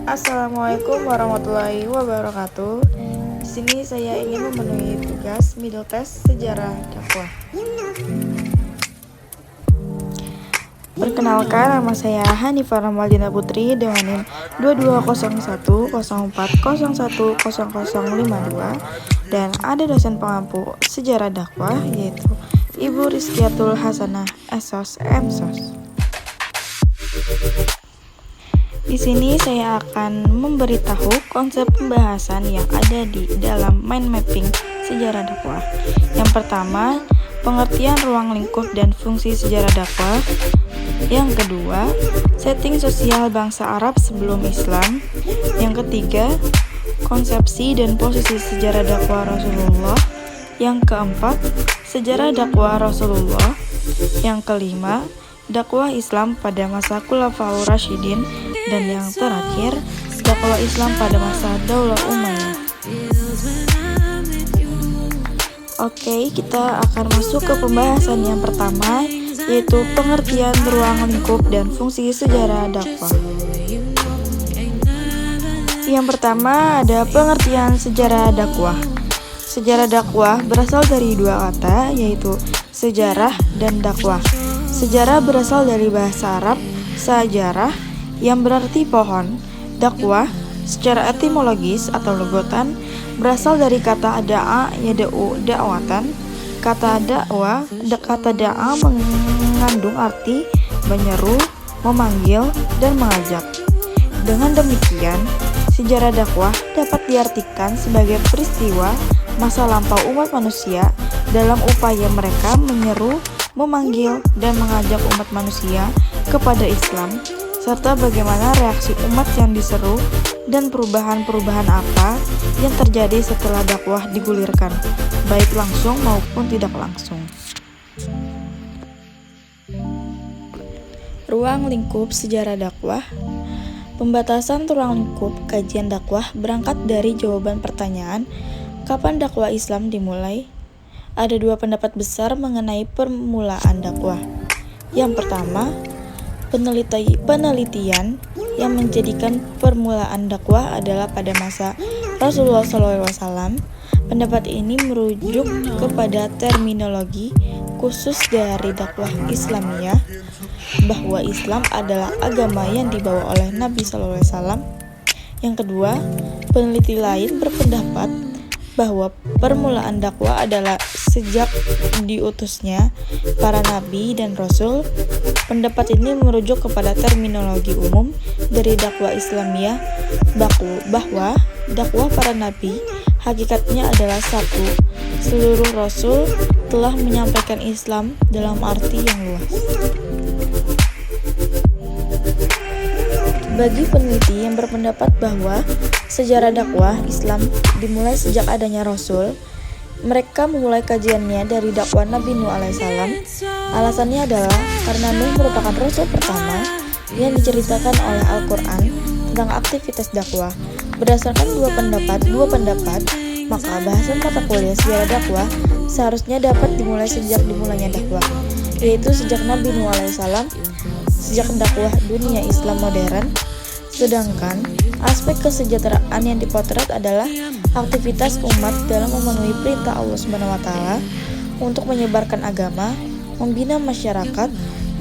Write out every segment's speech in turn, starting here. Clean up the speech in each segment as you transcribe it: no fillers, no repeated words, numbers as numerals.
Assalamualaikum warahmatullahi wabarakatuh. Di sini saya ingin memenuhi tugas middle test sejarah dakwah. Perkenalkan, nama saya Hanifah Ramaldina Putri dengan NIM 220104010052 dan ada dosen pengampu sejarah dakwah yaitu Ibu Rizkiatul Hasanah SOS MSOS. Di sini saya akan memberitahu konsep pembahasan yang ada di dalam mind mapping sejarah dakwah. Yang pertama, pengertian ruang lingkup dan fungsi sejarah dakwah. Yang kedua, setting sosial bangsa Arab sebelum Islam. Yang ketiga, konsepsi dan posisi sejarah dakwah Rasulullah. Yang keempat, sejarah dakwah Rasulullah. Yang kelima, dakwah Islam pada masa Khulafaur Rasyidin. Dan yang terakhir, dakwah Islam pada masa Daulah Umayyah. Oke, kita akan masuk ke pembahasan yang pertama, yaitu pengertian ruang lingkup dan fungsi sejarah dakwah. Yang pertama ada pengertian sejarah dakwah. Sejarah dakwah berasal dari dua kata, yaitu sejarah dan dakwah. Sejarah berasal dari bahasa Arab sajarah yang berarti pohon. Dakwah secara etimologis atau logotan berasal dari kata da'a yada'u da'watan. Kata da'a mengandung arti menyeru, memanggil, dan mengajak. Dengan demikian, sejarah dakwah dapat diartikan sebagai peristiwa masa lampau umat manusia dalam upaya mereka menyeru, memanggil, dan mengajak umat manusia kepada Islam, serta bagaimana reaksi umat yang diseru dan perubahan-perubahan apa yang terjadi setelah dakwah digulirkan, baik langsung maupun tidak langsung. Ruang lingkup sejarah dakwah. Pembatasan ruang lingkup kajian dakwah berangkat dari jawaban pertanyaan, kapan dakwah Islam dimulai? Ada dua pendapat besar mengenai permulaan dakwah. Yang pertama, penelitian yang menjadikan permulaan dakwah adalah pada masa Rasulullah SAW. Pendapat ini merujuk kepada terminologi khusus dari dakwah Islamiyah, bahwa Islam adalah agama yang dibawa oleh Nabi SAW. Yang kedua, peneliti lain berpendapat bahwa permulaan dakwah adalah sejak diutusnya para nabi dan rasul. Pendapat ini merujuk kepada terminologi umum dari dakwah Islamiyah, bahwa dakwah para nabi hakikatnya adalah satu. Seluruh rasul telah menyampaikan Islam dalam arti yang luas. Bagi peneliti yang berpendapat bahwa sejarah dakwah Islam dimulai sejak adanya Rasul, mereka memulai kajiannya dari dakwah Nabi Nuh alaihissalam. Alasannya adalah karena Nuh merupakan Rasul pertama yang diceritakan oleh Al-Quran tentang aktivitas dakwah. Berdasarkan dua pendapat, maka bahasan mata kuliah sejarah dakwah seharusnya dapat dimulai sejak dimulainya dakwah, yaitu sejak Nabi Nuh alaihissalam, sejak dakwah dunia Islam modern. Sedangkan aspek kesejahteraan yang dipotret adalah aktivitas umat dalam memenuhi perintah Allah SWT untuk menyebarkan agama, membina masyarakat,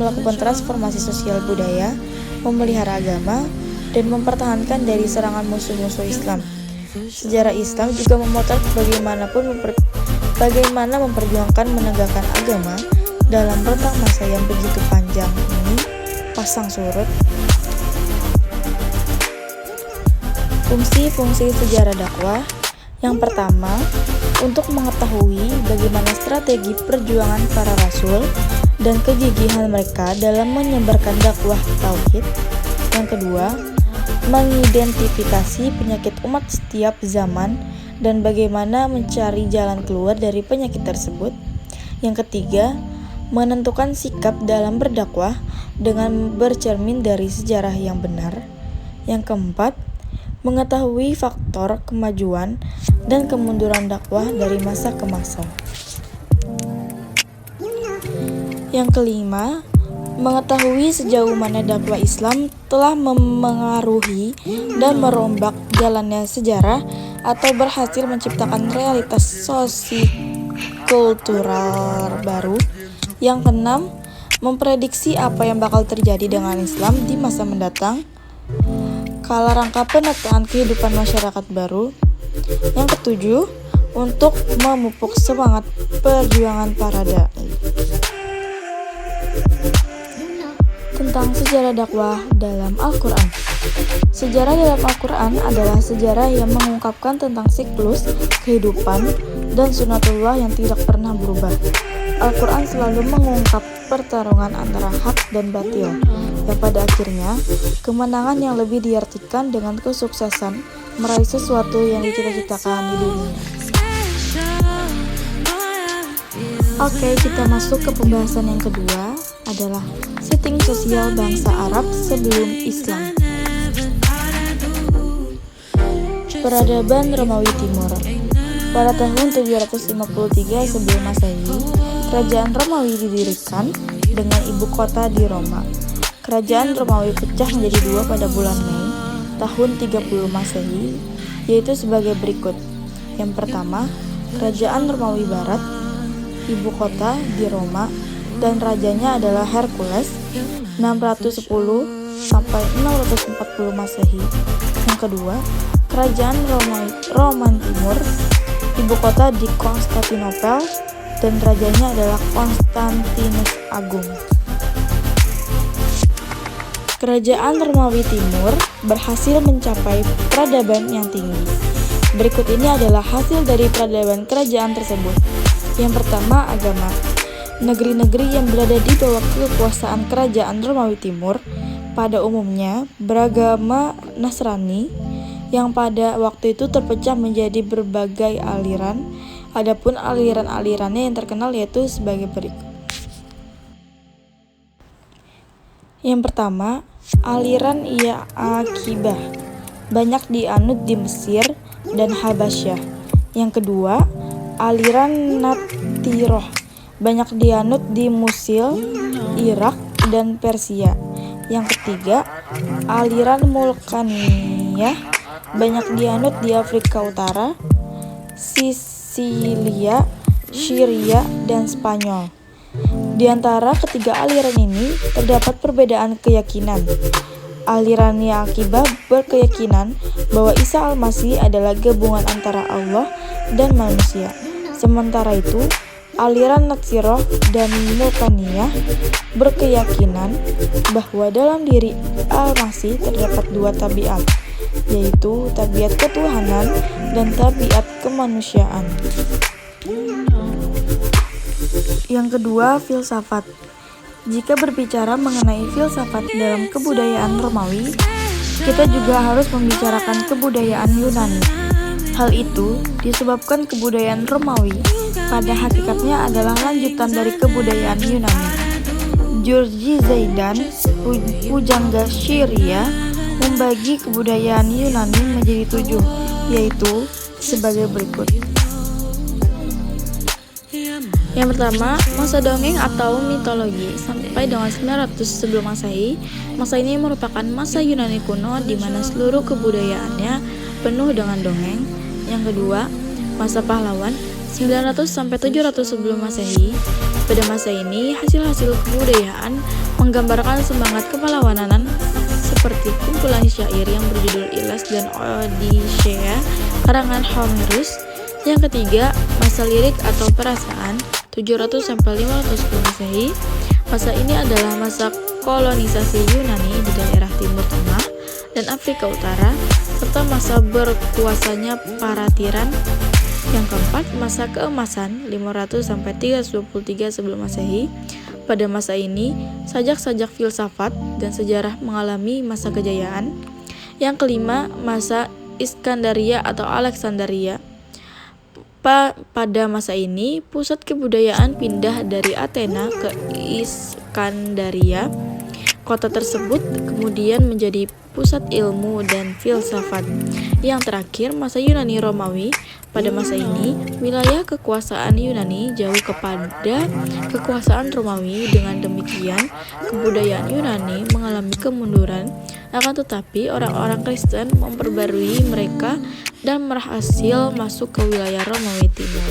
melakukan transformasi sosial budaya, memelihara agama, dan mempertahankan dari serangan musuh-musuh Islam. Sejarah Islam juga memotret bagaimana memperjuangkan menegakkan agama dalam rentang masa yang begitu panjang ini. Pasang surut. Fungsi-fungsi sejarah dakwah. Yang pertama, untuk mengetahui bagaimana strategi perjuangan para rasul dan kegigihan mereka dalam menyebarkan dakwah tauhid. Yang kedua, mengidentifikasi penyakit umat setiap zaman dan bagaimana mencari jalan keluar dari penyakit tersebut. Yang ketiga, menentukan sikap dalam berdakwah dengan bercermin dari sejarah yang benar. Yang keempat, mengetahui faktor kemajuan dan kemunduran dakwah dari masa ke masa. Yang kelima, Mengetahui sejauh mana dakwah Islam telah memengaruhi dan merombak jalannya sejarah atau berhasil menciptakan realitas sosikultural baru. Yang keenam, memprediksi apa yang bakal terjadi dengan Islam di masa mendatang. Kala rangka penataan kehidupan masyarakat baru. Yang ketujuh, untuk memupuk semangat perjuangan para dai. Tentang sejarah dakwah dalam Al-Quran. Sejarah dalam Al-Quran adalah sejarah yang mengungkapkan tentang siklus kehidupan dan sunatullah yang tidak pernah berubah. Al-Quran selalu mengungkap pertarungan antara hak dan batil, yang pada akhirnya kemenangan yang lebih diartikan dengan kesuksesan meraih sesuatu yang dicita-citakan di dunia. Oke, kita masuk ke pembahasan yang kedua, adalah setting sosial bangsa Arab sebelum Islam. Peradaban Romawi Timur. Pada tahun 753 sebelum Masehi, kerajaan Romawi didirikan dengan ibu kota di Roma. Kerajaan Romawi pecah menjadi dua pada bulan Mei tahun 30 Masehi, yaitu sebagai berikut. Yang pertama, Kerajaan Romawi Barat, ibu kota di Roma, dan rajanya adalah Hercules 610 sampai 640 Masehi. Yang kedua, Kerajaan Roman Timur, ibu kota di Konstantinopel, dan rajanya adalah Konstantinus Agung. Kerajaan Romawi Timur berhasil mencapai peradaban yang tinggi. Berikut ini adalah hasil dari peradaban kerajaan tersebut. Yang pertama, agama. Negeri-negeri yang berada di bawah kekuasaan kerajaan Romawi Timur pada umumnya beragama Nasrani, yang pada waktu itu terpecah menjadi berbagai aliran. Adapun aliran-alirannya yang terkenal yaitu sebagai berikut. Yang pertama, aliran Ya'aqibah, banyak dianut di Mesir dan Habasyah. Yang kedua, aliran Natiroh, banyak dianut di Musil, Irak, dan Persia. Yang ketiga, aliran Mulkaniyah, banyak dianut di Afrika Utara, Sisilia, Syria, dan Spanyol. Di antara ketiga aliran ini terdapat perbedaan keyakinan. Aliran Ya'aqibah berkeyakinan bahwa Isa Al-Masih adalah gabungan antara Allah dan manusia. Sementara itu, aliran Natsiroh dan Mulkaniyah berkeyakinan bahwa dalam diri Al-Masih terdapat dua tabiat, yaitu tabiat ketuhanan dan tabiat kemanusiaan. Yang kedua, filsafat. Jika berbicara mengenai filsafat dalam kebudayaan Romawi, kita juga harus membicarakan kebudayaan Yunani. Hal itu disebabkan kebudayaan Romawi pada hakikatnya adalah lanjutan dari kebudayaan Yunani. Georgi Zaidan, pujangga Syria, membagi kebudayaan Yunani menjadi 7, yaitu sebagai berikut. Yang pertama, masa dongeng atau mitologi sampai dengan 900 sebelum Masehi. Masa ini merupakan masa Yunani kuno di mana seluruh kebudayaannya penuh dengan dongeng. Yang kedua, masa pahlawan 900 sampai 700 sebelum Masehi. Pada masa ini, hasil-hasil kebudayaan menggambarkan semangat kepahlawanan seperti kumpulan syair yang berjudul Ilas dan Odyssea karangan Homerus. Yang ketiga, masa lirik atau perasaan 700 sampai 500 sebelum Masehi. Masa ini adalah masa kolonisasi Yunani di daerah Timur Tengah dan Afrika Utara, serta masa berkuasanya para tiran. Yang keempat, masa keemasan 500 sampai 323 sebelum Masehi. Pada masa ini, sajak-sajak filsafat dan sejarah mengalami masa kejayaan. Yang kelima, masa Iskandaria atau Alexandria. Pada masa ini, pusat kebudayaan pindah dari Athena ke Iskandaria. Kota tersebut kemudian menjadi pusat ilmu dan filsafat. Yang terakhir, masa Yunani Romawi. Pada masa ini, wilayah kekuasaan Yunani jauh kepada kekuasaan Romawi. Dengan demikian, kebudayaan Yunani mengalami kemunduran. Akan tetapi, orang-orang Kristen memperbarui mereka dan berhasil masuk ke wilayah Romawi Timur.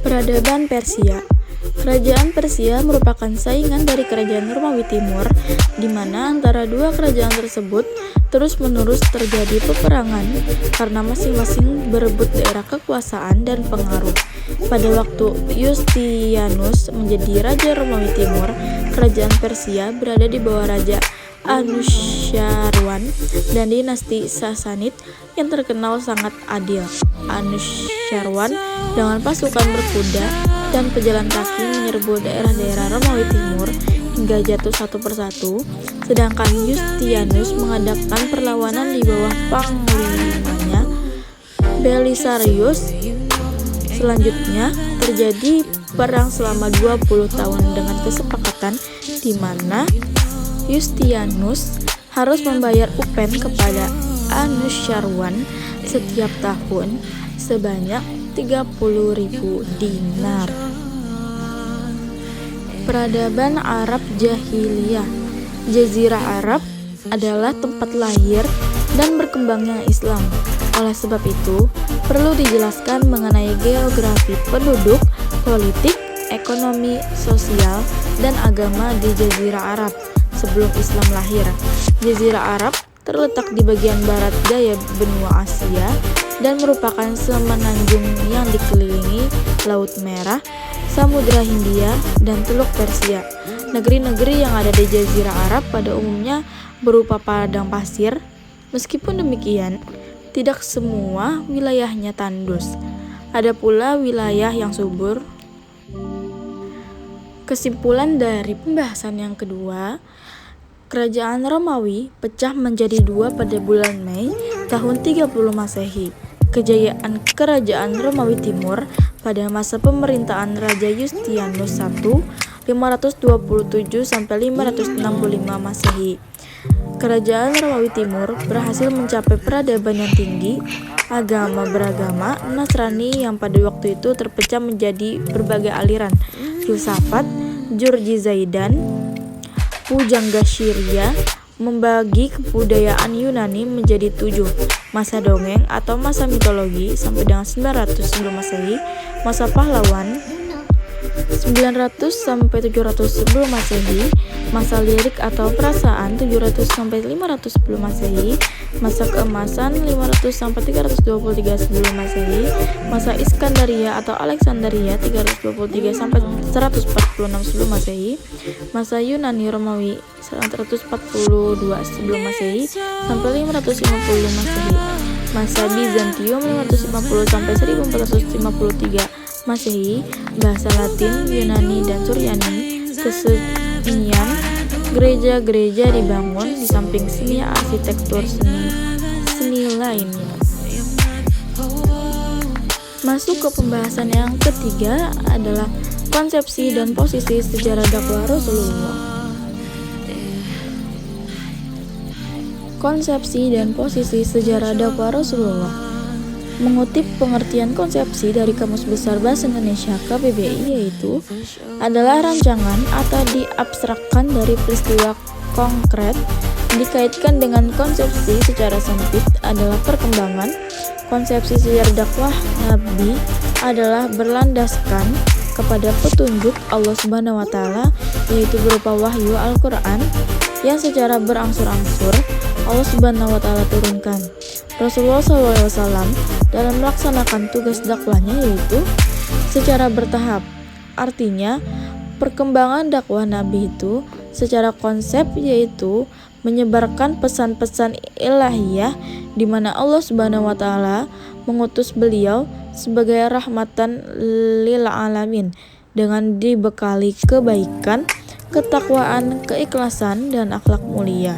Peradaban Persia. Kerajaan Persia merupakan saingan dari kerajaan Romawi Timur, di mana antara dua kerajaan tersebut terus-menerus terjadi peperangan karena masing-masing berebut daerah kekuasaan dan pengaruh. Pada waktu Yustianus menjadi Raja Romawi Timur, kerajaan Persia berada di bawah Raja Anushirwan dan dinasti Sasanid yang terkenal sangat adil. Anushirwan dengan pasukan berkuda dan pejalan kaki menyerbu daerah-daerah Romawi Timur hingga jatuh satu persatu, sedangkan Yustianus mengadakan perlawanan di bawah panglimanya Belisarius. Selanjutnya terjadi perang selama 20 tahun dengan kesepakatan di mana Yustianus harus membayar upen kepada Anushirwan setiap tahun sebanyak 30.000 dinar. Peradaban Arab Jahiliyah. Jazirah Arab adalah tempat lahir dan berkembangnya Islam. Oleh sebab itu, perlu dijelaskan mengenai geografi penduduk, politik, ekonomi, sosial, dan agama di Jazirah Arab sebelum Islam lahir. Jazirah Arab terletak di bagian barat daya benua Asia dan merupakan semenanjung yang dikelilingi Laut Merah, Samudra Hindia, dan Teluk Persia. Negeri-negeri yang ada di Jazirah Arab pada umumnya berupa padang pasir. Meskipun demikian, tidak semua wilayahnya tandus. Ada pula wilayah yang subur. Kesimpulan dari pembahasan yang kedua, Kerajaan Romawi pecah menjadi dua pada bulan Mei tahun 30 Masehi. Kejayaan Kerajaan Romawi Timur pada masa pemerintahan Raja Yustianus I 527 sampai 565 Masehi. Kerajaan Romawi Timur berhasil mencapai peradaban yang tinggi. Agama beragama Nasrani yang pada waktu itu terpecah menjadi berbagai aliran: filsafat, Jurji-Zaidan, Pujangga Syria, membagi kebudayaan Yunani menjadi 7, masa dongeng atau masa mitologi sampai dengan 900 sebelum Masehi, masa pahlawan 900 sampai 700 sebelum Masehi, masa lirik atau perasaan 700 sampai 500 sebelum Masehi, masa keemasan 500 sampai 323 sebelum Masehi, masa Iskandaria atau Alexandria 323 sampai 146 sebelum Masehi, masa Yunani Romawi 142 sebelum Masehi sampai 550 Masehi, masa Bizantium 550 sampai 1453 Masehi, bahasa Latin, Yunani, dan Suryani. Kesenian, gereja-gereja dibangun di samping seni arsitektur seni lainnya. Masuk ke pembahasan yang ketiga adalah konsepsi dan posisi sejarah dakwah Rasulullah. Konsepsi dan posisi sejarah dakwah Rasulullah. Mengutip pengertian konsepsi dari Kamus Besar Bahasa Indonesia KBBI, yaitu adalah rancangan atau diabstrakkan dari peristiwa konkret, dikaitkan dengan konsepsi secara sempit adalah perkembangan. Konsepsi sejarah dakwah Nabi adalah berlandaskan kepada petunjuk Allah Subhanahu wa Ta'ala, yaitu berupa wahyu Al-Quran yang secara berangsur-angsur Allah Subhanahu wa Ta'ala turunkan. Rasulullah SAW dalam melaksanakan tugas dakwahnya yaitu secara bertahap. Artinya, perkembangan dakwah Nabi itu secara konsep yaitu menyebarkan pesan-pesan ilahiyah di mana Allah Subhanahu wa Ta'ala mengutus beliau sebagai rahmatan lil alamin dengan dibekali kebaikan, ketakwaan, keikhlasan, dan akhlak mulia.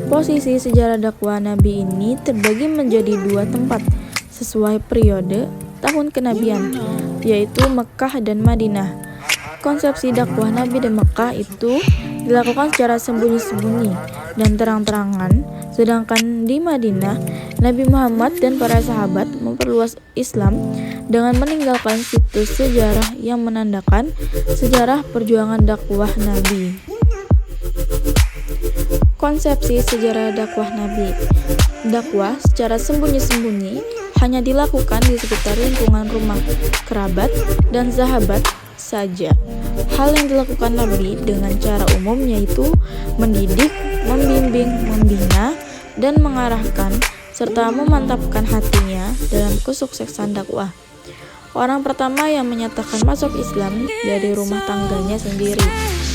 Posisi sejarah dakwah Nabi ini terbagi menjadi dua tempat sesuai periode tahun kenabian, yaitu Mekah dan Madinah. Konsepsi dakwah Nabi di Mekah itu dilakukan secara sembunyi-sembunyi dan terang-terangan, sedangkan di Madinah, Nabi Muhammad dan para sahabat memperluas Islam dengan meninggalkan situs sejarah yang menandakan sejarah perjuangan dakwah Nabi. Konsepsi sejarah dakwah Nabi. Dakwah secara sembunyi-sembunyi hanya dilakukan di sekitar lingkungan rumah, kerabat, dan sahabat saja. Hal yang dilakukan Nabi dengan cara umum yaitu mendidik, membimbing, membina, dan mengarahkan, serta memantapkan hatinya dalam kesuksesan dakwah. Orang pertama yang menyatakan masuk Islam dari rumah tangganya sendiri,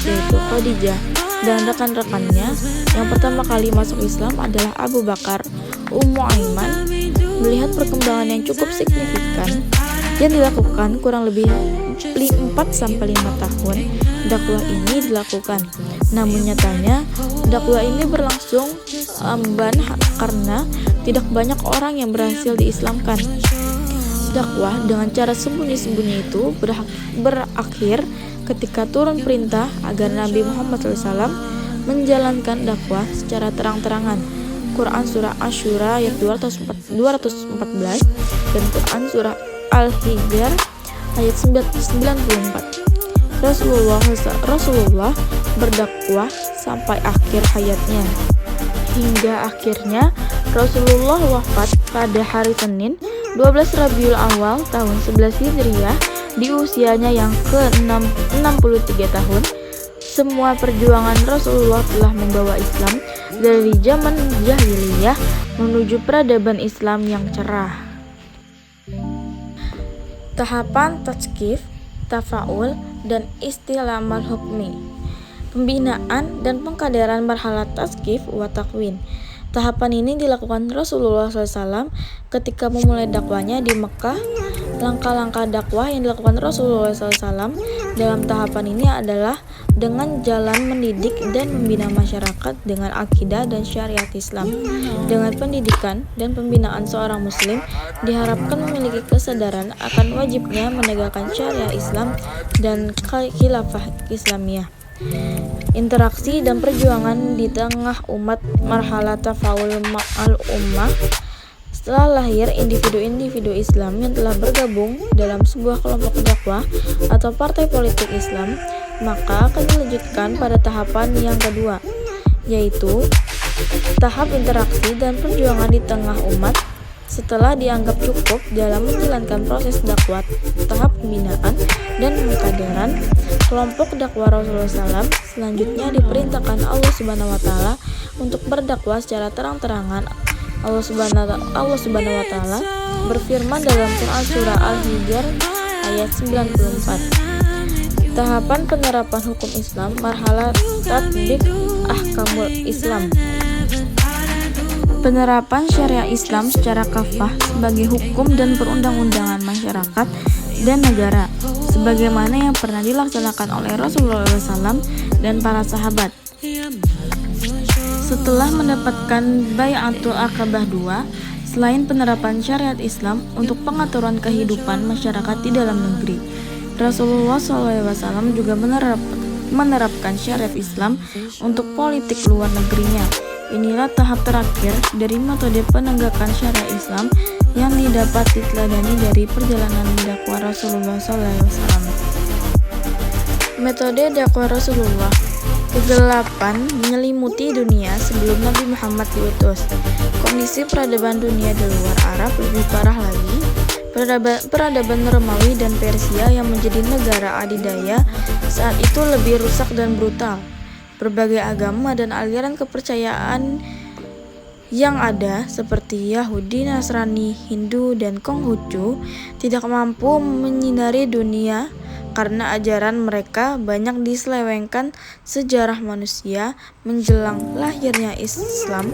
yaitu Khadijah, dan rekan-rekannya. Yang pertama kali masuk Islam adalah Abu Bakar. Ummu Aiman melihat perkembangan yang cukup signifikan yang dilakukan kurang lebih 4-5 tahun dakwah ini dilakukan. Namun nyatanya dakwah ini berlangsung lamban karena tidak banyak orang yang berhasil diislamkan. Dakwah dengan cara sembunyi-sembunyi itu berakhir ketika turun perintah agar Nabi Muhammad SAW menjalankan dakwah secara terang-terangan. Quran Surah Ash-Shura ayat 214 dan Quran Surah Al-Hijr ayat 94. Rasulullah berdakwah sampai akhir hayatnya. Hingga akhirnya Rasulullah wafat pada hari Senin 12 Rabiul Awal tahun 11 Hijriah di usianya yang ke-63 tahun. Semua perjuangan Rasulullah telah membawa Islam dari zaman jahiliyah menuju peradaban Islam yang cerah. Tahapan tazkif, tafaul, dan istilamal hukmi. Pembinaan dan pengkaderan marhalah tazkif wa takwin. Tahapan ini dilakukan Rasulullah SAW ketika memulai dakwanya di Mekah. Langkah-langkah dakwah yang dilakukan Rasulullah SAW dalam tahapan ini adalah dengan jalan mendidik dan membina masyarakat dengan akidah dan syariat Islam. Dengan pendidikan dan pembinaan seorang muslim diharapkan memiliki kesadaran akan wajibnya menegakkan syariat Islam dan khilafah Islamiyah. Interaksi dan perjuangan di tengah umat marhalah tafaul ma'al ummah. Setelah lahir individu-individu Islam yang telah bergabung dalam sebuah kelompok dakwah atau partai politik Islam, maka akan dilanjutkan pada tahapan yang kedua, yaitu tahap interaksi dan perjuangan di tengah umat. Setelah dianggap cukup dalam menjalankan proses dakwah, tahap pembinaan dan pengkaderan, kelompok dakwah Rasulullah SAW selanjutnya diperintahkan Allah Subhanahu wa Ta'ala untuk berdakwah secara terang-terangan. Allah Subhanahu wa Ta'ala berfirman dalam Quran Surah Al-Hijr ayat 94. Tahapan penerapan hukum Islam, marhalah tatbiq ahkamul Islam. Penerapan syariat Islam secara kafah sebagai hukum dan perundang-undangan masyarakat dan negara, sebagaimana yang pernah dilaksanakan oleh Rasulullah SAW dan para sahabat. Setelah mendapatkan Bai'atul Aqabah II, selain penerapan syariat Islam untuk pengaturan kehidupan masyarakat di dalam negeri, Rasulullah SAW juga menerapkan syariat Islam untuk politik luar negerinya. Inilah tahap terakhir dari metode penegakan syariat Islam yang didapat diteladani dari perjalanan dakwah Rasulullah SAW. Metode dakwah Rasulullah. Kegelapan menyelimuti dunia sebelum Nabi Muhammad diutus. Kondisi peradaban dunia di luar Arab lebih parah lagi. Peradaban Romawi dan Persia yang menjadi negara adidaya saat itu lebih rusak dan brutal. Berbagai agama dan aliran kepercayaan yang ada seperti Yahudi, Nasrani, Hindu, dan Konghucu tidak mampu menyinari dunia karena ajaran mereka banyak diselewengkan. Sejarah manusia menjelang lahirnya Islam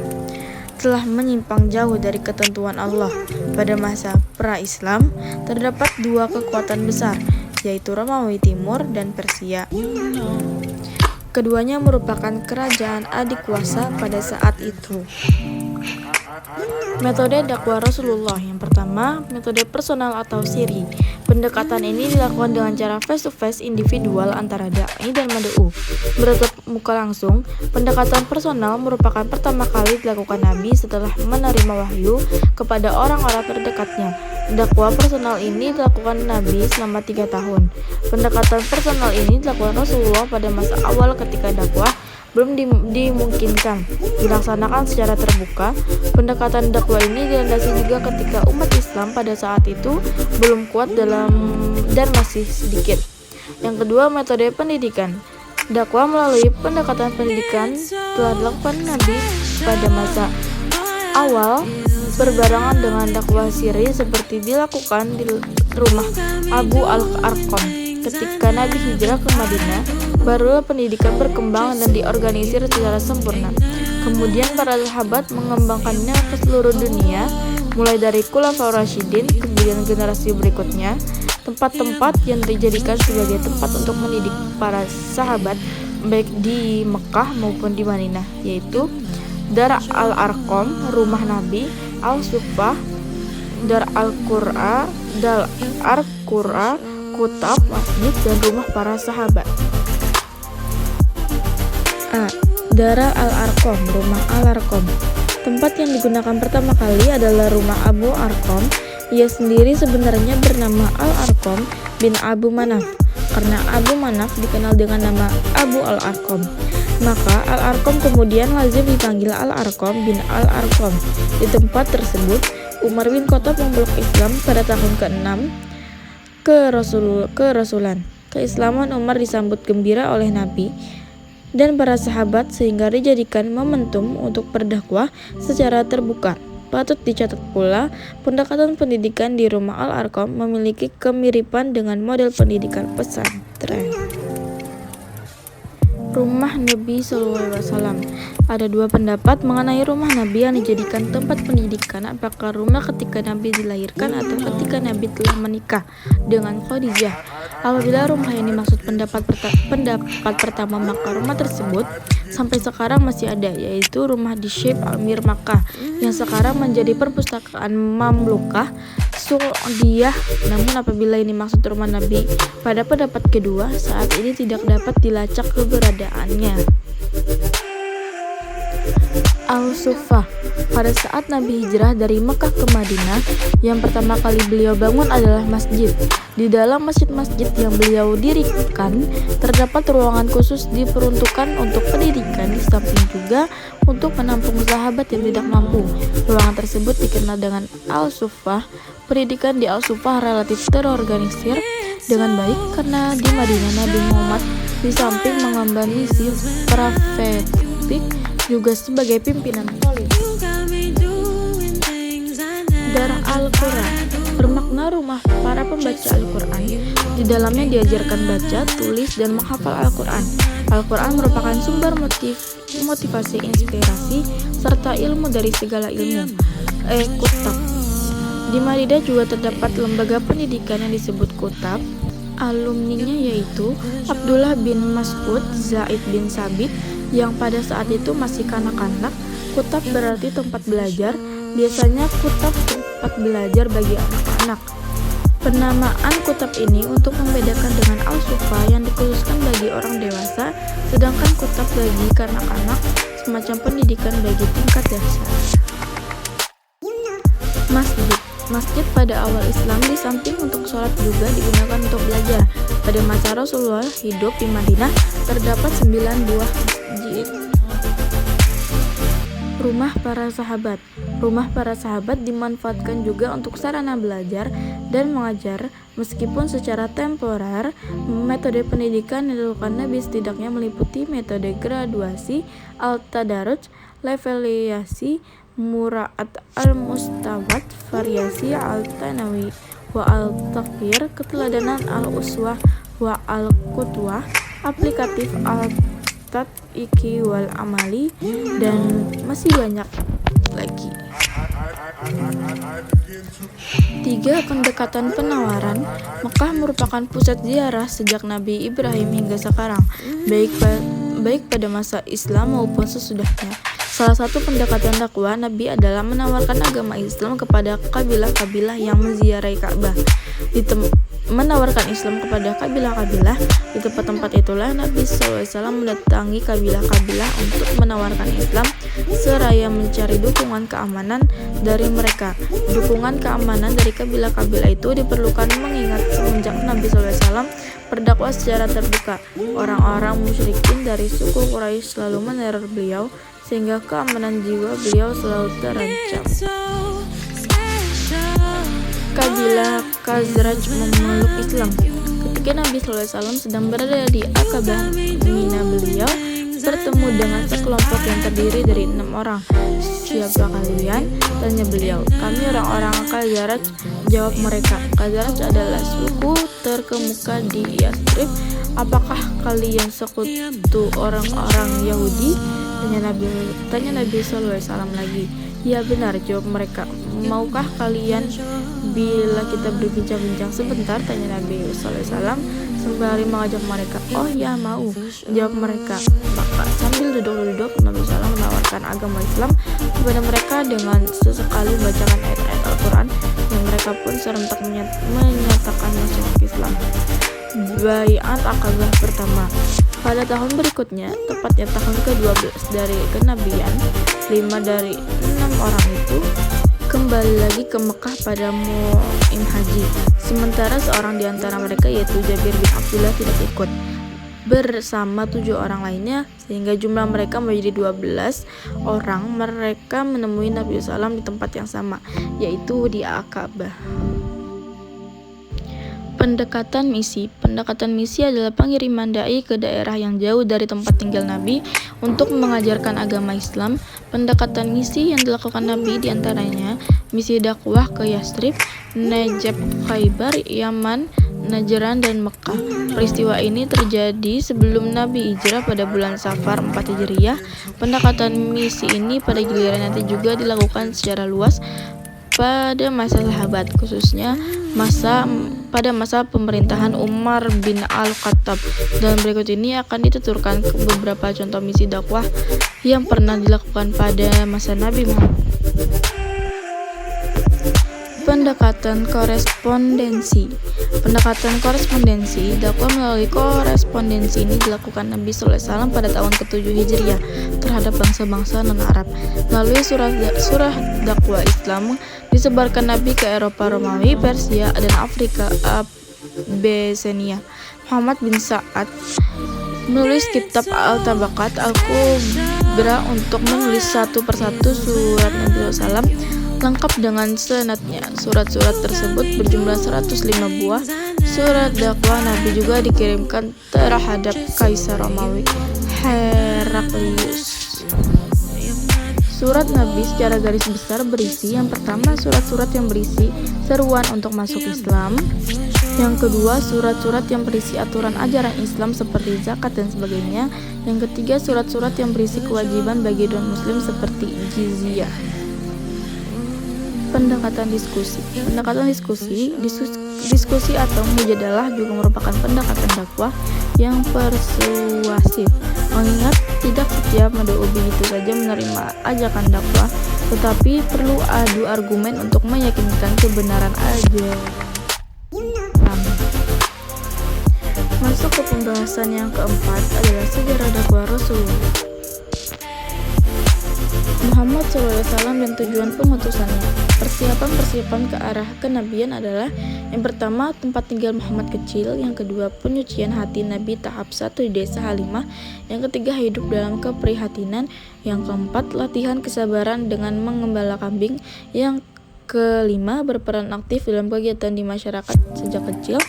telah menyimpang jauh dari ketentuan Allah. Pada masa pra-Islam terdapat dua kekuatan besar, yaitu Romawi Timur dan Persia. Keduanya merupakan kerajaan adikuasa pada saat itu. Metode dakwah Rasulullah. Yang pertama, metode personal atau siri. Pendekatan ini dilakukan dengan cara face to face individual antara dai dan mad'u. muka langsung, pendekatan personal merupakan pertama kali dilakukan Nabi setelah menerima wahyu kepada orang-orang terdekatnya. Dakwah personal ini dilakukan Nabi selama 3 tahun. Pendekatan personal ini dilakukan Rasulullah pada masa awal ketika dakwah belum dimungkinkan dilaksanakan secara terbuka. Pendekatan dakwah ini dilandasi juga ketika umat Islam pada saat itu belum kuat dan masih sedikit. Yang kedua, metode pendidikan. Dakwah melalui pendekatan pendidikan telah dilakukan Nabi pada masa awal berbarengan dengan dakwah siri seperti dilakukan di rumah Abu Al-Arqam. Ketika Nabi hijrah ke Madinah, barulah pendidikan berkembang dan diorganisir secara sempurna. Kemudian para sahabat mengembangkannya ke seluruh dunia, mulai dari Khulafaur Rasyidin, kemudian generasi berikutnya. Tempat-tempat yang dijadikan sebagai tempat untuk mendidik para sahabat baik di Mekah maupun di Madinah, yaitu Dar al-Arqam, rumah Nabi, Al-Suffah, Dar al-Qur'a, Dar al-Qur'a, Kutab, masjid, dan rumah para sahabat. A. Dar al-Arqam, rumah Al-Arqam. Tempat yang digunakan pertama kali adalah rumah Abu Arqam. Ia sendiri sebenarnya bernama Al-Arqam bin Abu Manaf, karena Abu Manaf dikenal dengan nama Abu Al-Arqam. Maka Al-Arqam kemudian lazim dipanggil Al-Arqam bin Al-Arqam. Di tempat tersebut, Umar bin Khattab memeluk Islam pada tahun ke-6 kerasulan. Keislaman Umar disambut gembira oleh Nabi dan para sahabat sehingga dijadikan momentum untuk berdakwah secara terbuka. Patut dicatat pula, pendekatan pendidikan di rumah Al-Arqam memiliki kemiripan dengan model pendidikan pesantren. Rumah Nabi SAW. Ada dua pendapat mengenai rumah Nabi yang dijadikan tempat pendidikan, apakah rumah ketika Nabi dilahirkan atau ketika Nabi telah menikah dengan Khadijah. Apabila rumah yang dimaksud pendapat pertama, maka rumah tersebut sampai sekarang masih ada, yaitu rumah di Syekh Amir Makkah yang sekarang menjadi perpustakaan Mamlukah Saudiyah. Namun apabila ini maksud rumah Nabi pada pendapat kedua, saat ini tidak dapat dilacak keberadaannya. Al-Suffah. Pada saat Nabi hijrah dari Mekah ke Madinah, yang pertama kali beliau bangun adalah masjid. Di dalam masjid-masjid yang beliau dirikan, terdapat ruangan khusus diperuntukkan untuk pendidikan, di samping juga untuk menampung sahabat yang tidak mampu. Ruangan tersebut dikenal dengan Al-Suffah. Pendidikan di Al-Suffah relatif terorganisir dengan baik karena di Madinah Nabi Muhammad di samping mengemban misi profetik juga sebagai pimpinan politik. Dar al-Qur'an bermakna rumah para pembaca Al-Quran. Di dalamnya diajarkan baca, tulis, dan menghafal Al-Quran. Al-Quran merupakan sumber motivasi, inspirasi, serta ilmu dari segala ilmu. Kutab. Di Madinah juga terdapat lembaga pendidikan yang disebut Kutab. Alumninya yaitu Abdullah bin Mas'ud, Zaid bin Sabit, yang pada saat itu masih kanak-kanak. Kutab berarti tempat belajar. Biasanya kutab tempat belajar bagi anak-anak. Penamaan kutab ini untuk membedakan dengan Al-Suffah yang dikhususkan bagi orang dewasa, sedangkan kutab bagi kanak-kanak semacam pendidikan bagi tingkat dasar. Masjid pada awal Islam di samping untuk sholat juga digunakan untuk belajar. Pada masa Rasulullah hidup di Madinah, terdapat 9 buah masjid. Rumah para sahabat. Rumah para sahabat dimanfaatkan juga untuk sarana belajar dan mengajar. Meskipun secara temporer, metode pendidikan yang dilakukan Nabi setidaknya meliputi metode graduasi, al-tadarruj, levelisasi, mura'at al-mustawat, variasi al-tanawi, wa al-tafkir, keteladanan al-uswah, wa al-qudwah, aplikatif al-tat'iki wal amali, dan masih banyak lagi. 3. Pendekatan penawaran. Mekah merupakan pusat ziarah sejak Nabi Ibrahim hingga sekarang, baik pada masa Islam maupun sesudahnya. Salah satu pendekatan dakwah Nabi adalah menawarkan agama Islam kepada kabilah-kabilah yang menziarahi Ka'bah. menawarkan Islam kepada kabilah-kabilah. Di tempat-tempat itulah Nabi SAW mendatangi kabilah-kabilah untuk menawarkan Islam seraya mencari dukungan keamanan dari mereka. Dukungan keamanan dari kabilah-kabilah itu diperlukan mengingat semenjak Nabi SAW berdakwah secara terbuka, orang-orang musyrikin dari suku Quraisy selalu meneror beliau sehingga keamanan jiwa beliau selalu terancam. Kabilah Khazraj memeluk Islam. Ketika Nabi SAW sedang berada di Aqabah Mina, beliau bertemu dengan sekelompok yang terdiri dari 6 orang. "Siapa kalian?" tanya beliau. "Kami orang-orang Khazraj," jawab mereka. Khazraj adalah suku terkemuka di Yastrib. "Apakah kalian sekutu orang-orang Yahudi?" tanya Nabi SAW lagi. "Ya benar," jawab mereka. "Maukah kalian bila kita berbincang-bincang sebentar?" tanya Nabi SAW sembari mengajak mereka. "Oh ya, mau," jawab mereka. Maka sambil duduk-duduk Nabi SAW menawarkan agama Islam kepada mereka dengan sesekali membacakan ayat-ayat Al-Quran, dan mereka pun serentak menyatakan masuk Islam. Baiat Aqabah pertama. Pada tahun berikutnya, tepatnya tahun ke-12 dari kenabian, 5 dari 6 orang itu kembali lagi ke Mekah pada musim haji. Sementara seorang di antara mereka, yaitu Jabir bin Abdullah, tidak ikut bersama 7 orang lainnya, sehingga jumlah mereka menjadi 12 orang. Mereka menemui Nabi SAW di tempat yang sama, yaitu di Aqabah. Pendekatan misi. Pendekatan misi adalah pengiriman dai ke daerah yang jauh dari tempat tinggal Nabi untuk mengajarkan agama Islam. Pendekatan misi yang dilakukan Nabi diantaranya misi dakwah ke Yastrib, Najab, Khaybar, Yaman, Najran, dan Mekah. Peristiwa ini terjadi sebelum Nabi hijrah pada bulan Safar 4 Hijriah. Pendekatan misi ini pada giliran nanti juga dilakukan secara luas pada masa sahabat, khususnya pada masa pemerintahan Umar bin Al-Khattab. Dan berikut ini akan dituturkan beberapa contoh misi dakwah yang pernah dilakukan pada masa Nabi Muhammad. Pendekatan korespondensi. Pendekatan korespondensi, dakwah melalui korespondensi ini dilakukan Nabi SAW pada tahun ke-7 Hijriah terhadap bangsa-bangsa non-Arab. Melalui surah dakwah Islam disebarkan Nabi ke Eropa, Romawi, Persia, dan Afrika Abesenia. Muhammad bin Sa'ad menulis kitab Al-Tabaqat Al-Kubra untuk menulis satu persatu surat Nabi SAW lengkap dengan senatnya. Surat-surat tersebut berjumlah 105 buah. Surat dakwah Nabi juga dikirimkan terhadap Kaisar Romawi Heraklius. Surat Nabi secara garis besar berisi: yang pertama, surat-surat yang berisi seruan untuk masuk Islam. Yang kedua, surat-surat yang berisi aturan ajaran Islam seperti zakat dan sebagainya. Yang ketiga, surat-surat yang berisi kewajiban bagi non-muslim seperti jizyah. Pendekatan diskusi. Pendekatan diskusi atau mujadalah juga merupakan pendekatan dakwah yang persuasif. Mengingat tidak setiap mendai begitu saja menerima ajakan dakwah, tetapi perlu adu argumen untuk meyakinkan kebenaran ajaran. Masuk ke pembahasan yang keempat adalah sejarah dakwah Rasulullah Muhammad SAW dan tujuan pengutusannya. Persiapan ke arah kenabian adalah: yang pertama, tempat tinggal Muhammad kecil; yang kedua, penyucian hati Nabi tahap 1 di desa Halimah; yang ketiga, hidup dalam keprihatinan; yang keempat, latihan kesabaran dengan mengembala kambing; yang kelima, berperan aktif dalam kegiatan di masyarakat sejak kecil;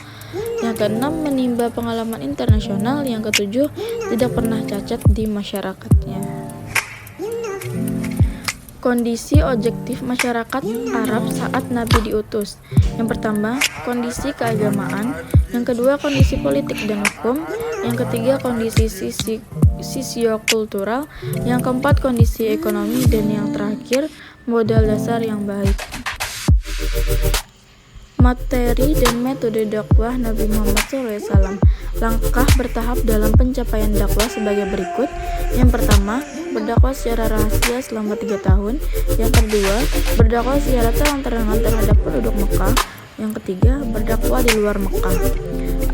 yang keenam, menimba pengalaman internasional; yang ketujuh, tidak pernah cacat di masyarakatnya. Kondisi objektif masyarakat Arab saat Nabi diutus. Yang pertama, kondisi keagamaan; yang kedua, kondisi politik dan hukum; yang ketiga, kondisi sosiokultural; yang keempat, kondisi ekonomi; dan yang terakhir, modal dasar yang baik. Materi dan metode dakwah Nabi Muhammad SAW. Langkah bertahap dalam pencapaian dakwah sebagai berikut. Yang pertama, berdakwah secara rahasia selama 3 tahun. Yang kedua, berdakwah secara terang-terangan terhadap penduduk Mekah. Yang ketiga, berdakwah di luar Mekah.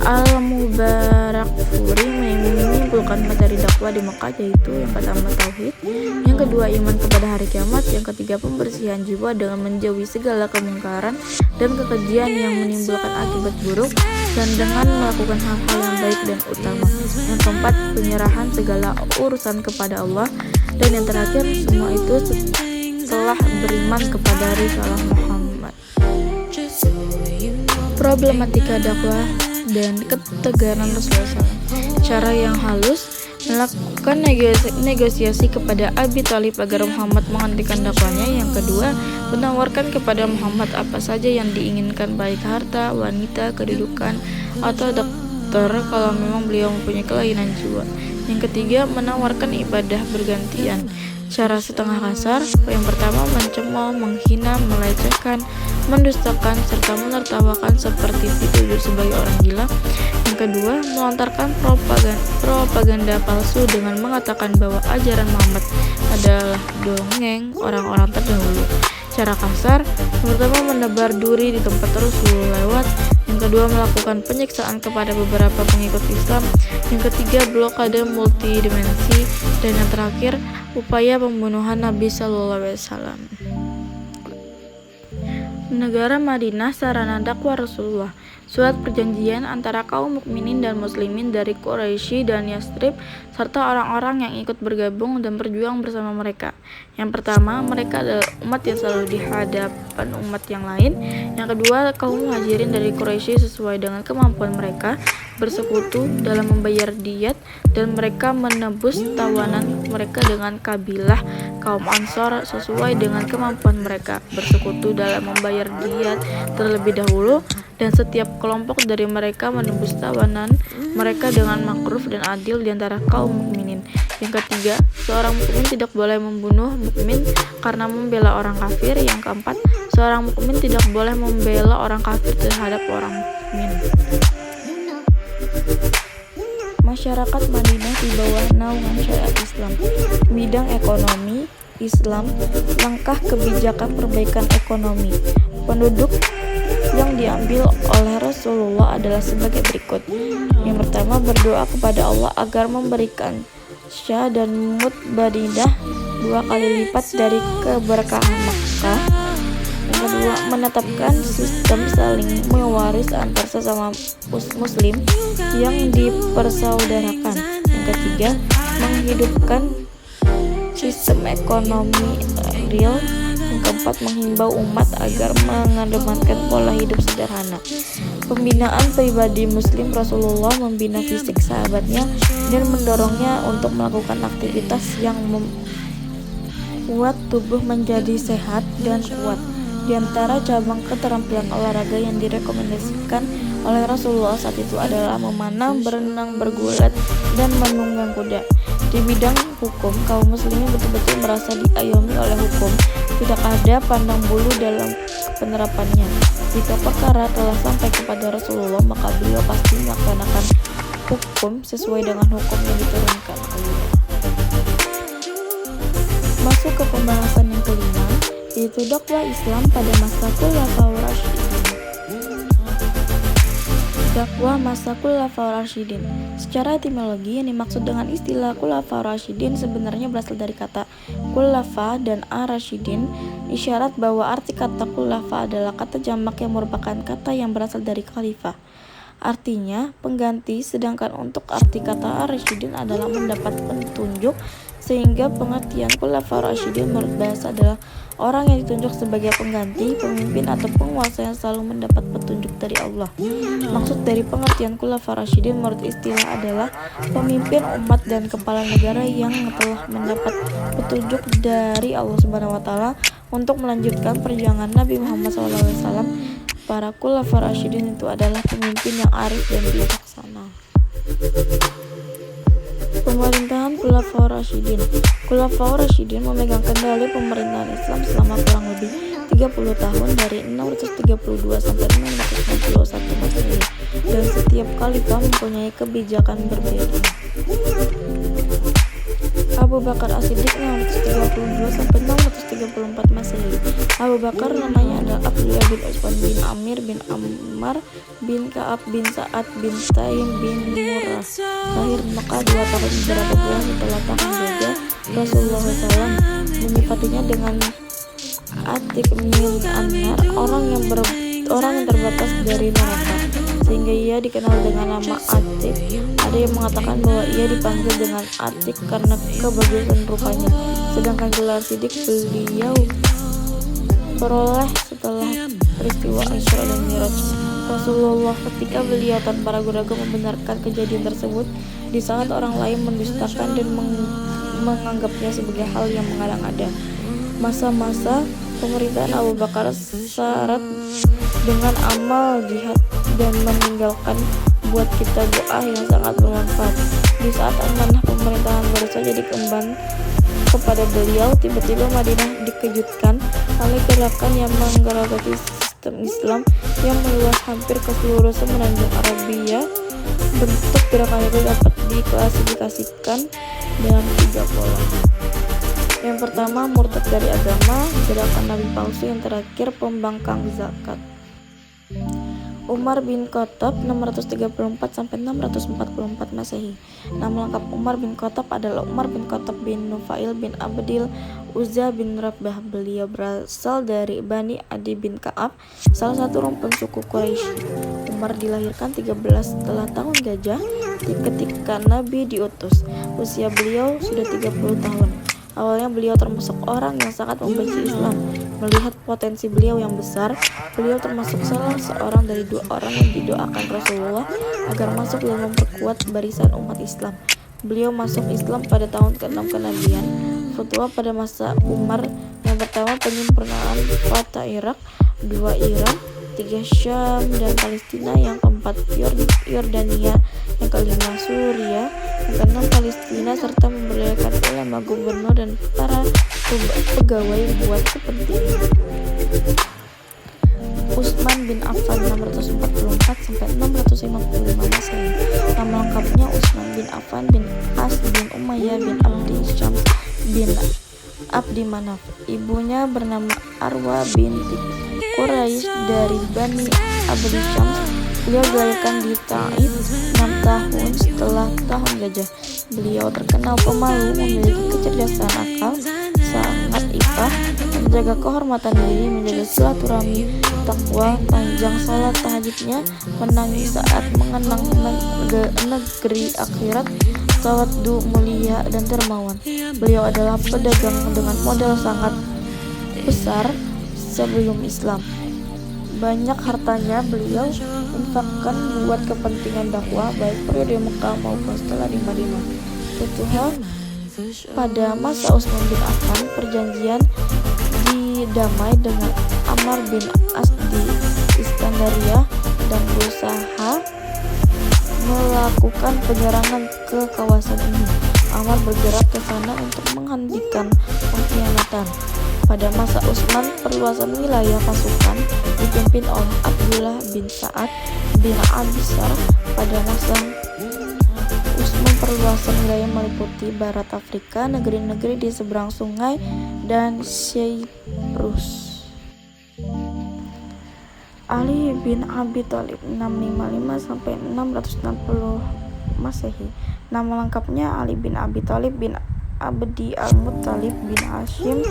Al-Mubarakfuri menyimpulkan materi dakwah di Mekah yaitu yang pertama tauhid, yang kedua iman kepada hari kiamat, yang ketiga pembersihan jiwa dengan menjauhi segala kemungkaran dan kekejian yang menimbulkan akibat buruk, dan dengan melakukan hal-hal yang baik dan utama. Yang keempat, penyerahan segala urusan kepada Allah, dan yang terakhir, semua itu setelah beriman kepada risalah Muhammad. Problematika dakwah dan ketegaran Rasulullah SAW. Cara yang halus, melakukan negosiasi kepada Abi Thalib agar Muhammad menghentikan dakwahnya. Yang kedua, menawarkan kepada Muhammad apa saja yang diinginkan, baik harta, wanita, kedudukan, atau dokter kalau memang beliau mempunyai kelainan jiwa. Yang ketiga, menawarkan ibadah bergantian. Cara setengah kasar, yang pertama mencemooh, menghina, melecehkan, mendustakan, serta menertawakan seperti dituduh sebagai orang gila. Yang kedua, melontarkan propaganda palsu dengan mengatakan bahwa ajaran Muhammad adalah dongeng orang-orang terdahulu. Cara kasar, yang pertama menebar duri di tempat Rasul lewat. Yang kedua, melakukan penyiksaan kepada beberapa pengikut Islam. Yang ketiga, blokade multidimensi. Dan yang terakhir, upaya pembunuhan Nabi Shallallahu Alaihi Wasallam. Negara Madinah, sarana dakwah Rasulullah. Surat perjanjian antara kaum mukminin dan muslimin dari Quraisy dan Yastrib serta orang-orang yang ikut bergabung dan berjuang bersama mereka. Yang pertama, mereka adalah umat yang selalu di hadapan umat yang lain. Yang kedua, kaum muhajirin dari Quraisy sesuai dengan kemampuan mereka bersekutu dalam membayar diat, dan mereka menebus tawanan mereka dengan kabilah kaum Ansor sesuai dengan kemampuan mereka bersekutu dalam membayar diat terlebih dahulu, dan setiap kelompok dari mereka menebus tawanan mereka dengan makruf dan adil di antara kaum mukminin. Yang ketiga, seorang mukmin tidak boleh membunuh mukmin karena membela orang kafir. Yang keempat, seorang mukmin tidak boleh membela orang kafir terhadap orang mukmin. Masyarakat Madinah di bawah naungan syariat Islam. Bidang ekonomi Islam, langkah kebijakan perbaikan ekonomi. Penduduk yang diambil oleh Rasulullah adalah sebagai berikut. Yang pertama, berdoa kepada Allah agar memberikan Syah dan Mutbadinah 2 kali lipat dari keberkahan Makkah. Yang kedua, menetapkan sistem saling mewaris antar sesama muslim yang dipersaudarakan. Yang ketiga, menghidupkan sistem ekonomi real. Yang keempat, menghimbau umat agar mengedepankan pola hidup sederhana. Pembinaan pribadi muslim. Rasulullah membina fisik sahabatnya dan mendorongnya untuk melakukan aktivitas yang membuat tubuh menjadi sehat dan kuat. Di antara cabang keterampilan olahraga yang direkomendasikan oleh Rasulullah saat itu adalah memanah, berenang, bergulat, dan menunggang kuda. Di bidang hukum, kaum muslimin betul-betul merasa diayomi oleh hukum. Tidak ada pandang bulu dalam penerapannya. Jika perkara telah sampai kepada Rasulullah, maka beliau pasti melaksanakan hukum sesuai dengan hukum yang diturunkan olehnya. Masuk ke pembahasan yang kelima, yaitu dakwah Islam pada masa Khulafaur Rasyidin. Dakwah masa Khulafaur Rasyidin. Secara etimologi, yang dimaksud dengan istilah Khulafaur Rasyidin sebenarnya berasal dari kata khulafa dan ar-rasyidin, isyarat bahwa arti kata khulafa adalah kata jamak yang merupakan kata yang berasal dari khalifah. Artinya pengganti, sedangkan untuk arti kata ar-rasyidin adalah mendapat petunjuk, sehingga pengertian Khulafaur Rasyidin menurut bahasa adalah orang yang ditunjuk sebagai pengganti, pemimpin atau penguasa yang selalu mendapat petunjuk dari Allah. Maksud dari pengertian Khulafaur Rasyidin menurut istilah adalah pemimpin umat dan kepala negara yang telah mendapat petunjuk dari Allah Subhanahu wa taala untuk melanjutkan perjuangan Nabi Muhammad SAW. Para Khulafaur Rasyidin itu adalah pemimpin yang arif dan bijaksana. Pemerintahan Khulafaur Rasyidin. Khulafaur Rasyidin memegang kendali pemerintahan Islam selama kurang lebih 30 tahun dari 632 sampai 661 Masehi, dan setiap khalifah mempunyai kebijakan berbeda. Abu Bakar As-Siddiq 632 sampai 634 Masehi. Abu Bakar namanya adalah Abdullah bin Utsman bin Amir bin Ammar bin Ka'ab bin Sa'ad bin Taim bin Murrah. Lahir di Mekah 2 tahun beberapa bulan setelah tahun gajah. Rasulullah SAW menyifatinya dengan Atik min Annar, orang yang terbatas dari neraka, sehingga ia dikenal dengan nama Atik. Ada yang mengatakan bahwa ia dipanggil dengan Atik karena kebagusan rupanya, sedangkan gelar Sidik beliau peroleh setelah peristiwa Isra dan Miraj Rasulullah, ketika beliau tanpa ragu-ragu membenarkan kejadian tersebut di saat orang lain mendustakan dan menganggapnya sebagai hal yang mengada-ngada. Masa-masa pemerintahan Abu Bakar syarat dengan amal jihad dan meninggalkan buat kita doa yang sangat bermanfaat. Di saat amanah pemerintahan baru saja diemban kepada beliau, tiba-tiba Madinah dikejutkan oleh gerakan yang menggerogoti sistem Islam yang meluas hampir ke seluruh semenanjung Arabia. Bentuk gerakan itu dapat diklasifikasikan dalam 3 pola. Yang pertama, murtad dari agama, gerakan nabi palsu. Yang terakhir, pembangkang zakat. Umar bin Khattab 634 sampai 644 Masehi. Nama lengkap Umar bin Khattab adalah Umar bin Khattab bin Nufail bin Abdil Uzza bin Rabbah. Beliau berasal dari Bani Adi bin Ka'ab, salah satu rumpun suku Quraisy. Umar dilahirkan 13 setelah tahun gajah ketika Nabi diutus. Usia beliau sudah 30 tahun. Awalnya beliau termasuk orang yang sangat membenci Islam. Melihat potensi beliau yang besar, beliau termasuk salah seorang dari 2 orang yang didoakan Rasulullah agar masuk dan memperkuat barisan umat Islam. Beliau masuk Islam pada tahun ke-6 kenabian. Fatwa pada masa Umar: yang pertama, penyempurnaan kota Irak; 2, Iran; 3, Syam dan Palestina; yang keempat, Yordania; yang kelima, Suriah; yang keenam, Palestina, serta memberdayakan ulama, gubernur, dan para pegawai buat kepentingan. Utsman bin Affan 644 sampai 655 Masehi. Nama lengkapnya Utsman bin Affan bin As bin Umayyah bin Abdi Syams bin Abdi Manaf. Ibunya bernama Arwa binti Quraisy dari Bani Abdi Syams. Beliau dilahirkan di Taif 6 tahun setelah tahun gajah. Beliau terkenal pemalu, memiliki kecerdasan akal, sangat ifah, menjaga kehormatan diri, menjaga silaturahmi, takwa, panjang salat tahajudnya, menangis saat mengenang negeri akhirat, tawaddu, mulia, dan dermawan. Beliau adalah pedagang dengan modal sangat besar sebelum Islam. Banyak hartanya beliau infakkan buat kepentingan dakwah, baik periode Mekah maupun setelah di Madinah. Futuhat pada masa Utsman bin Affan, perjanjian didamai dengan Ammar bin As di Iskandaria dan berusaha melakukan penyerangan ke kawasan ini. Ammar bergerak ke sana untuk menghentikan pengkhianatan. Pada masa Utsman, perluasan wilayah pasukan dipimpin oleh Abdullah bin Sa'ad bin Abisar. Pada masa Utsman, perluasan wilayah meliputi Barat Afrika, negeri-negeri di seberang sungai, dan Cyprus. Ali bin Abi Thalib 655 sampai 660 Masehi. Nama lengkapnya Ali bin Abi Thalib bin Abdi Al-Muttalib bin Hashim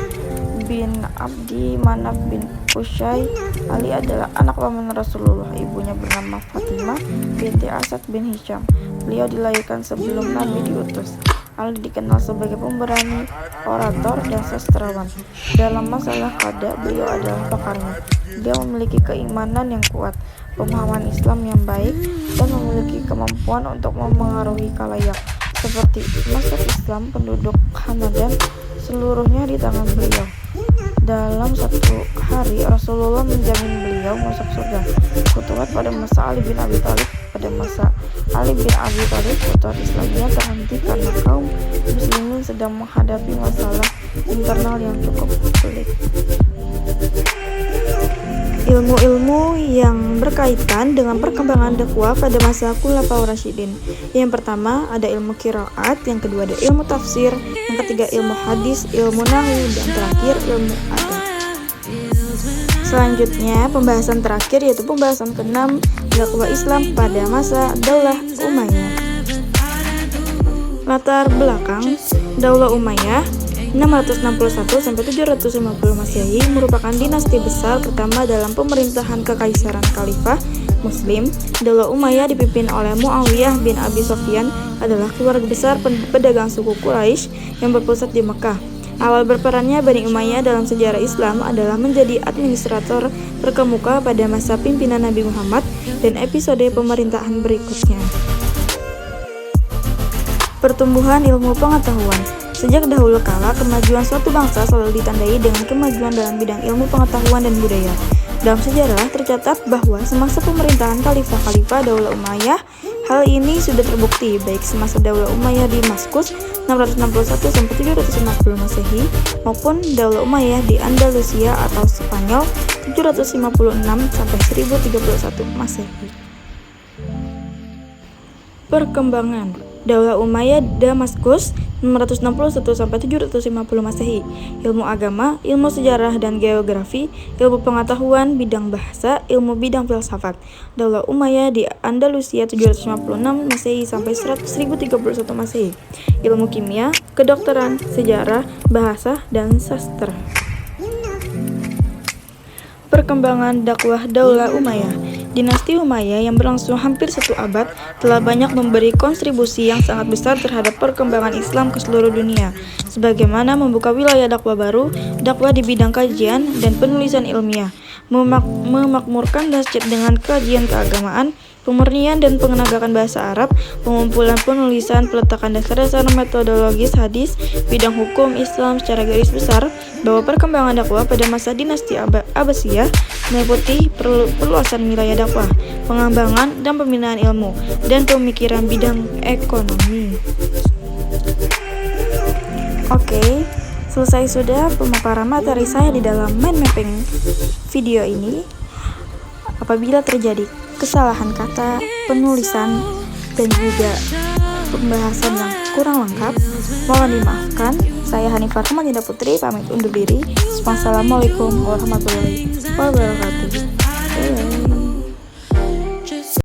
bin Abdi Manaf bin Qusay. Ali adalah anak paman Rasulullah. Ibunya bernama Fatimah binti Asad bin Hisham. Beliau dilahirkan sebelum Nabi diutus. Ali dikenal sebagai pemberani, orator, dan sastrawan. Dalam masalah qada, beliau adalah pakarnya. Dia memiliki keimanan yang kuat, pemahaman Islam yang baik, dan memiliki kemampuan untuk memengaruhi khalayak. Seperti masuk Islam, penduduk Hamadan, seluruhnya di tangan beliau. Dalam 1 hari, Rasulullah menjamin beliau masuk surga. Futuhat pada masa Ali bin Abi Thalib. Pada masa Ali bin Abi Thalib, futuhat Islamiyah terhenti karena kaum muslimin sedang menghadapi masalah internal yang cukup sulit. Ilmu-ilmu yang berkaitan dengan perkembangan dakwah pada masa Khulafaur Rasyidin. Yang pertama ada ilmu qiraat, yang kedua ada ilmu tafsir, yang ketiga ilmu hadis, ilmu nahwu, dan terakhir ilmu adab. Selanjutnya, pembahasan terakhir yaitu pembahasan ke-6, dakwah Islam pada masa Daulah Umayyah. Latar belakang Daulah Umayyah 661 sampai 750 Masehi merupakan dinasti besar pertama dalam pemerintahan Kekaisaran Khalifah Muslim. Daulah Umayyah dipimpin oleh Muawiyah bin Abi Sufyan adalah keluarga besar pedagang suku Quraisy yang berpusat di Mekah. Awal berperannya Bani Umayyah dalam sejarah Islam adalah menjadi administrator terkemuka pada masa pimpinan Nabi Muhammad dan episode pemerintahan berikutnya. Pertumbuhan ilmu pengetahuan. Sejak dahulu kala, kemajuan suatu bangsa selalu ditandai dengan kemajuan dalam bidang ilmu pengetahuan dan budaya. Dalam sejarah tercatat bahwa semasa pemerintahan Khalifah Daulah Umayyah, hal ini sudah terbukti baik semasa Daulah Umayyah di Damaskus 661 sampai 750 Masehi maupun Daulah Umayyah di Andalusia atau Spanyol 756 sampai 1031 Masehi. Perkembangan Daulah Umayyah Damaskus 661 sampai 750 Masehi. Ilmu agama, ilmu sejarah dan geografi, ilmu pengetahuan bidang bahasa, ilmu bidang filsafat. Daulah Umayyah di Andalusia 756 Masehi sampai 1031 Masehi. Ilmu kimia, kedokteran, sejarah, bahasa dan sastra. Perkembangan dakwah Daulah Umayyah. Dinasti Umayyah yang berlangsung hampir 1 abad telah banyak memberi kontribusi yang sangat besar terhadap perkembangan Islam ke seluruh dunia, sebagaimana membuka wilayah dakwah baru, dakwah di bidang kajian dan penulisan ilmiah, memakmurkan masjid dengan kajian keagamaan, pemurnian dan penegakan bahasa Arab, pengumpulan penulisan, peletakan dasar-dasar metodologis hadis, bidang hukum Islam secara garis besar, bahwa perkembangan dakwah pada masa dinasti Abbasiyah meliputi perluasan wilayah dakwah, pengembangan dan pembinaan ilmu, dan pemikiran bidang ekonomi. Oke, selesai sudah pemaparan materi saya di dalam mind mapping video ini. Apabila terjadi kesalahan kata, penulisan, dan juga pembahasan yang kurang lengkap, mohon dimaafkan. Saya Hanifah Rahmatinda Putri pamit undur diri. Wassalamualaikum warahmatullahi wabarakatuh.